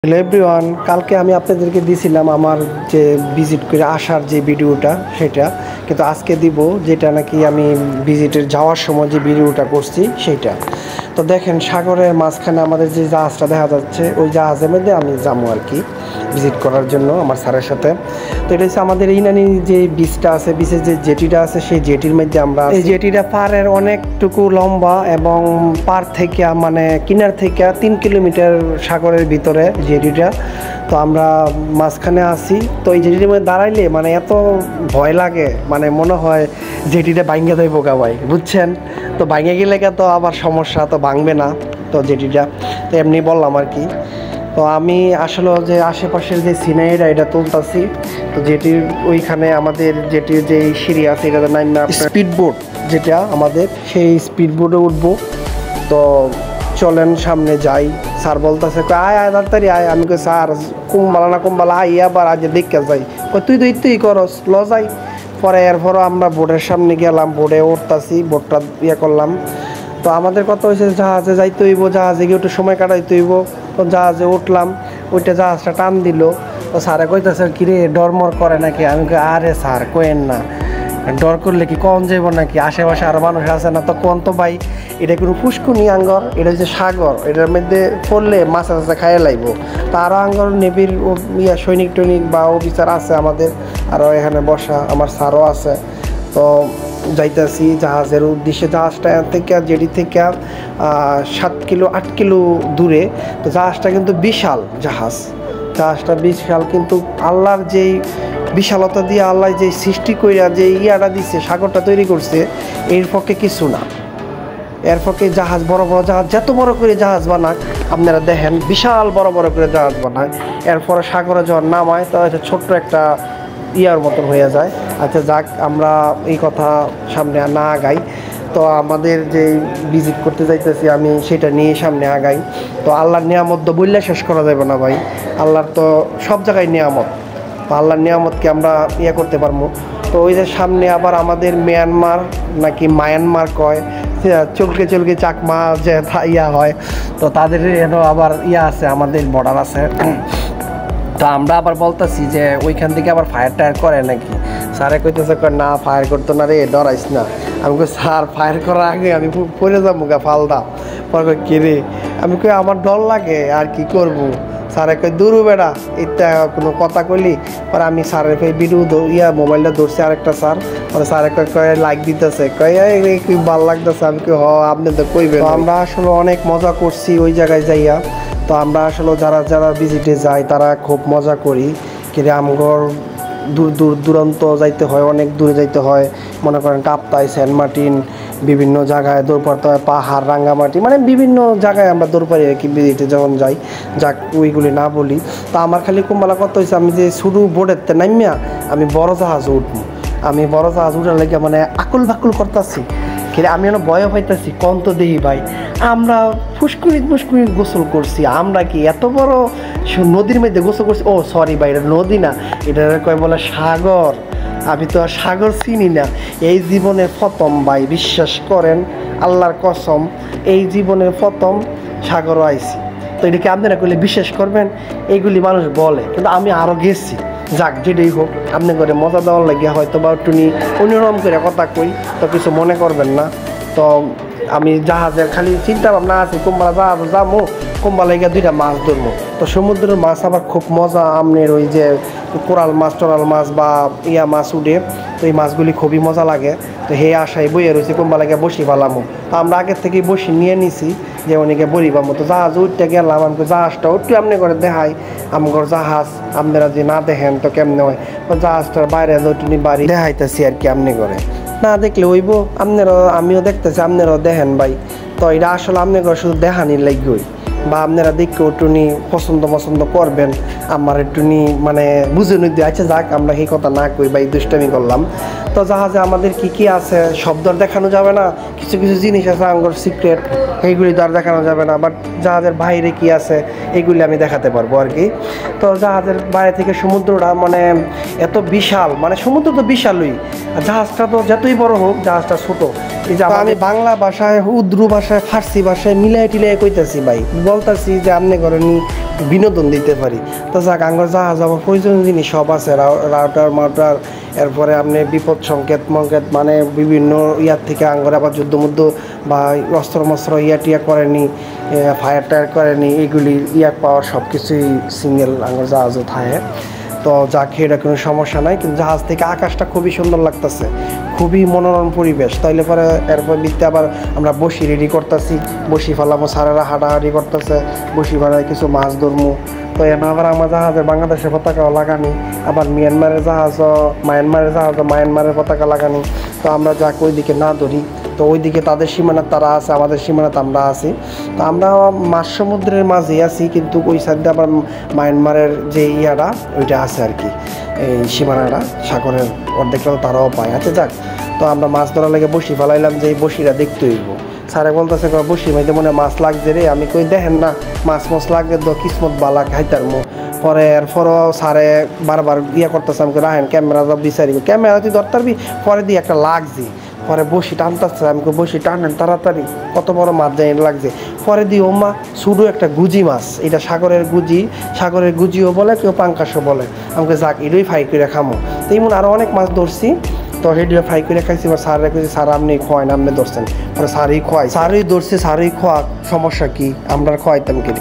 Hello everyone, কালকে আমি আপনাদেরকে দিয়েছিলাম আমার যে ভিজিট করে আসার যে ভিডিওটা সেটা, কিন্তু আজকে দিব যেটা নাকি আমি ভিজিটের যাওয়ার সময় যে ভিডিওটা করছি সেইটা। তো দেখেন সাগরের মাঝখানে আমাদের যে জাহাজটা দেখা যাচ্ছে, ওই জাহাজের মধ্যে আমি যাবো আর কি ভিজিট করার জন্য আমার স্যারের সাথে। তো এটা হচ্ছে আমাদের ইনানি যে বিচটা আছে, বিচের যে জেটিটা আছে সেই জেটির মধ্যে আমরা, এই জেটিটা পাড়ের অনেকটুকু লম্বা এবং পার থেকে মানে কিনার থেকে 3 কিলোমিটার সাগরের ভিতরে জেটিটা। তো আমরা মাঝখানে আছি, তো এই জেটির মধ্যে দাঁড়াইলে মানে এত ভয় লাগে, মানে মনে হয় জেটিটা ভাঙ্গে দেয় বোকা ভাই, বুঝছেন? তো ভাঙে গেলে তো আবার সমস্যা, তো ভাঙবে না তো জেটিটা। তো এমনি বললাম আর কি। তো আমি আসলে যে আশেপাশের যে সিনারিটা এটা তুলতাছি, তো যেটির ওইখানে আমাদের যেটির যে সিঁড়ি আছে এটাতে নামে স্পিড বোট যেটা আমাদের, সেই স্পিড বোটে উঠবো। তো চলেন সামনে যাই। স্যার বলতেছে আয় আয় তাড়াতাড়ি আয়। আমি কই স্যার কুম্বালা না কুম্বালা আই আবার আজ দেখতে যাই। তুই তো ইত্যুই করস ল যাই। পরে এরপরও আমরা বোটের সামনে গেলাম, বোটে উঠতাছি, বোটটা ইয়ে করলাম। তো আমাদের কথা হয়েছে জাহাজে যাইতে হইব, জাহাজে গিয়ে একটু সময় কাটাইতে হইব। তো জাহাজে উঠলাম, ওইটা জাহাজটা টান দিল। তো স্যারে কইতেছে কিরে ডরমর করে নাকি? আমি কই আরে স্যার কোয়েন না, ডর করলে কি কম যাইব নাকি? আশেপাশে আরও মানুষ আছে না। তো কোন তো ভাই এটা কোনো পুষ্কুনি আঙ্গর, এটা হচ্ছে সাগর, এটার মধ্যে পড়লে মাছ টাছে খাইয়ে লাগবো। তো আরও আঙ্গর নেভির সৈনিক টৈনিক বা অফিসার আছে আমাদের, আরও এখানে বসা আমার স্যারও আছে। তো যাইতেছি জাহাজের উদ্দেশ্যে। জাহাজটা থেকে জেটি থেকে 7 কিলো 8 কিলো দূরে। তো জাহাজটা কিন্তু বিশাল জাহাজটা বিশাল, কিন্তু আল্লাহর যেই বিশালতা দিয়ে আল্লাহ যে সৃষ্টি কইরা যে ইয়াটা দিচ্ছে, সাগরটা তৈরি করছে, এর পক্ষে কিছু না। এর পক্ষে জাহাজ বড় বড় জাহাজ যত বড় করে জাহাজ বানাক, আপনারা দেখেন বিশাল বড় বড় করে জাহাজ বানায়, এরপরে সাগরে যখন নামায় তো এটা ছোট্ট একটা ইয়ার মতন হয়ে যায়। আচ্ছা যাক, আমরা এই কথা সামনে না আগাই। তো আমাদের যে ভিজিট করতে যাইতেছি আমি সেটা নিয়ে সামনে আগাই। তো আল্লাহর নিয়ামত তো বললে শেষ করা যাবে না ভাই, আল্লাহর তো সব জায়গায় নিয়ামত। তো আল্লাহর নিয়ামতকে আমরা ইয়ে করতে পারবো। তো ওই যে সামনে আবার আমাদের মিয়ানমার নাকি মায়ানমার কয়, চলকে চাকমা যে ইয়া হয়, তো তাদের এনে আবার ইয়া আছে, আমাদের বর্ডার আছে। তো আমরা আবার বলতেছি যে ওইখান থেকে আবার ফায়ার টায়ার করে নাকি? স্যারে কইতেছে না ফায়ার করতো না রে, ডরাইস না। আমি কই স্যার ফায়ার করার আগে আমি পড়ে যাবো গা ফালদা। পরে কই কে রে? আমি কই আমার ডর লাগে আর কি করবো। স্যারে কই দূর বেড়া, এটা কোনো কথা কইলি? পরে আমি স্যারের ভিডিও মোবাইলটা ধরছি আরেকটা স্যার, পরে স্যারে কয়ে লাইক দিতেছে, কয়ে কি ভালো লাগতেছে। আমি কই আপনি তো কইবেন। আমরা আসলে অনেক মজা করছি ওই জায়গায় যাইয়া। তো আমরা আসলে যারা ভিজিটে যাই তারা খুব মজা করি। কিন্তু আমগর দূরান্ত যাইতে হয়, অনেক দূরে যাইতে হয়। মনে করেন কাপ্তাই, সেন্ট মার্টিন, বিভিন্ন জায়গায় দৌড় পাড়তে হয়, পাহাড়, রাঙ্গামাটি, মানে বিভিন্ন জায়গায় আমরা দৌড় পারি আর কি ভিজিটে যখন যাই। যাক ওইগুলি না বলি। তো আমার খালি কুম্বালা কত হয়েছে, আমি যে শুধু বোটেরতে নামিয়া আমি বড় জাহাজে উঠবো। আমি বড় জাহাজ উঠার লেগে মানে আকুল বাকুল করতেছি, কিন্তু আমি যেন ভয় পাইতেছি। কম তো দেখি ভাই, আমরা ফুসকুনিত গোসল করছি, আমরা কি এত বড় নদীর মধ্যে গোসল করছি? ও সরি ভাই, এটা নদী না, এটা কয় বলে সাগর। আমি তো আর সাগর চিনি না। এই জীবনের প্রথম ভাই, বিশ্বাস করেন আল্লাহর কসম, এই জীবনের প্রথম সাগরও আইছি। তো এটাকে আপনারা করলে বিশ্বাস করবেন? এইগুলি মানুষ বলে, কিন্তু আমি আরও গেছি। যাক যেটাই হোক, আপনি করে মজা দেওয়ার লাগিয়া হয়তো বা একটু অন্যরকম করে কথা কই, তো কিছু মনে করবেন না। তো আমি জাহাজের খালি চিন্তা ভাবনা আছে, কুম্বালা জাহাজ যাবো, কুম্বালা গিয়ে 2টা মাছ ধরবো। তো সমুদ্রের মাছ আবার খুব মজা, আমনের ওই যে কোরাল মাছ টরাল মাছ বা ইয়া মাছ উঠে, তো এই মাছগুলি খুবই মজা লাগে। তো হে আশায় বইয়ে রয়েছে কুম্বালা গিয়ে বসি পালামো। তো আমরা আগের থেকেই বসি নিয়ে নিছি যে অনেকে বড়ি পাবো। তো জাহাজ উঠতে গেলাম, আমাকে জাহাজটা একটু আপনি করে দেখাই। আমার জাহাজ আপনারা যে না দেখেন তো কেমনে হয়। তো জাহাজটার বাইরে দুটি বাড়ি দেখাইতেছি আর কি, আপনি করে না দেখলে হইব। আপনারাও, আমিও দেখতেছি, আপনারাও দেখেন ভাই। তো এটা আসলে আপনি করে শুধু দেখানির লাগবেই, বা আপনারা দেখে একটুনি পছন্দ করবেন, আমার একটুনি মানে বুঝে নিতে। আচ্ছা যাক, আমরা সেই কথা না কই ভাই, দুষ্টামি করলাম। তো জাহাজে আমাদের কি আছে শব্দ দেখানো যাবে না, কিছু জিনিস আছে আমার সিক্রেট, এইগুলি তো আর দেখানো যাবে না। বাট জাহাজের বাইরে কি আছে এইগুলি আমি দেখাতে পারবো আর কি। তো জাহাজের বাইরে থেকে সমুদ্রটা মানে এত বিশাল, মানে সমুদ্র তো বিশালই, জাহাজটা তো যতই বড় হোক জাহাজটা ছোটো। আমি বাংলা ভাষায়, উর্দু ভাষায়, ফার্সি ভাষায় মিলাই টিলাই কইতাছি ভাই, বলতাছি যে আপনি ঘরে বিনোদন দিতে পারি। তো যাক, আঙ্গর জাহাজ আমার প্রয়োজনীয় জিনিস সব আছে, রাউটার মাউটার, এরপরে আপনি বিপদ সংকেত মঙ্কেত, মানে বিভিন্ন ইয়ার থেকে আঙ্গর আবার যুদ্ধমুদ্ধ বা অস্ত্র মস্ত্র টিয়া করেনি, ফায়ার টায়ার করেনি, এগুলি পাওয়ার সব কিছুই সিঙ্গেল আঙ্গর জাহাজও থাকে। তো যা খেয়ে কোনো সমস্যা নাই, কিন্তু জাহাজ থেকে আকাশটা খুবই সুন্দর লাগতেছে, খুবই মনোরম পরিবেশ। তাইলে পরে এরপর দিতে আবার আমরা বসি রেডি করতেছি, বসি ফেলামো, সারেরা হাঁটাহাঁটি করতেছে, বসি ফেলায় কিছু মাছ ধরমু। তো এনে আবার আমার জাহাজে বাংলাদেশের পতাকাও লাগানি, আবার মায়ানমারের জাহাজও মায়ানমারের পতাকা লাগানি। তো আমরা যাক ওইদিকে না ধরি, তো ওইদিকে তাদের সীমানা তারা আছে, আমাদের সীমানাতে আমরা আছি। তো আমরা মাঝ সমুদ্রের মাঝে আছি, কিন্তু ওই সাইডে আবার মায়ানমারের যে ইয়াটা ওইটা আছে আর কি, এই সীমানাটা সাগরের অর্ধেকটাও তারাও পায়। আচ্ছা যাক, তো আমরা মাছ ধরার লেগে বসি ফেলাইলাম যে এই বসিটা দেখতে হইব। স্যারে বলতেছে বসি মাইতে মনে মাছ লাগছে রে, আমি কই দেখেন না মাছ লাগছে তো কিসমত বালা খাইতার মো। পরে এরপরও স্যারে বারবার করতেছে, আমি রাহেন ক্যামেরা যা বিচারিব, ক্যামেরা তুই ধরতারবি, পরে দিয়ে একটা লাগছি, পরে বসি টানতেছে, আমি বসি টানেন তাড়াতাড়ি, কত বড় মাছ যাই লাগছে। পরে দিয়ে ওমা শুধু একটা গুজি মাছ, এটা সাগরের গুজিও বলে, কেউ পাঙ্কাশও বলে। আমাকে যাক এটাই ফ্রাই করে খামো। তো এমন আরও অনেক মাছ ধরছি, তো হেডিও ফ্রাই করে খাইছি। এবার স্যার রেখেছি, স্যার আপনি খোয়াই না, আপনি ধরছেন, পরে স্যারই খোয়াই, স্যারই ধরছে, স্যারই খোয়া, সমস্যা কি, আমরা খোয়াইতাম কি।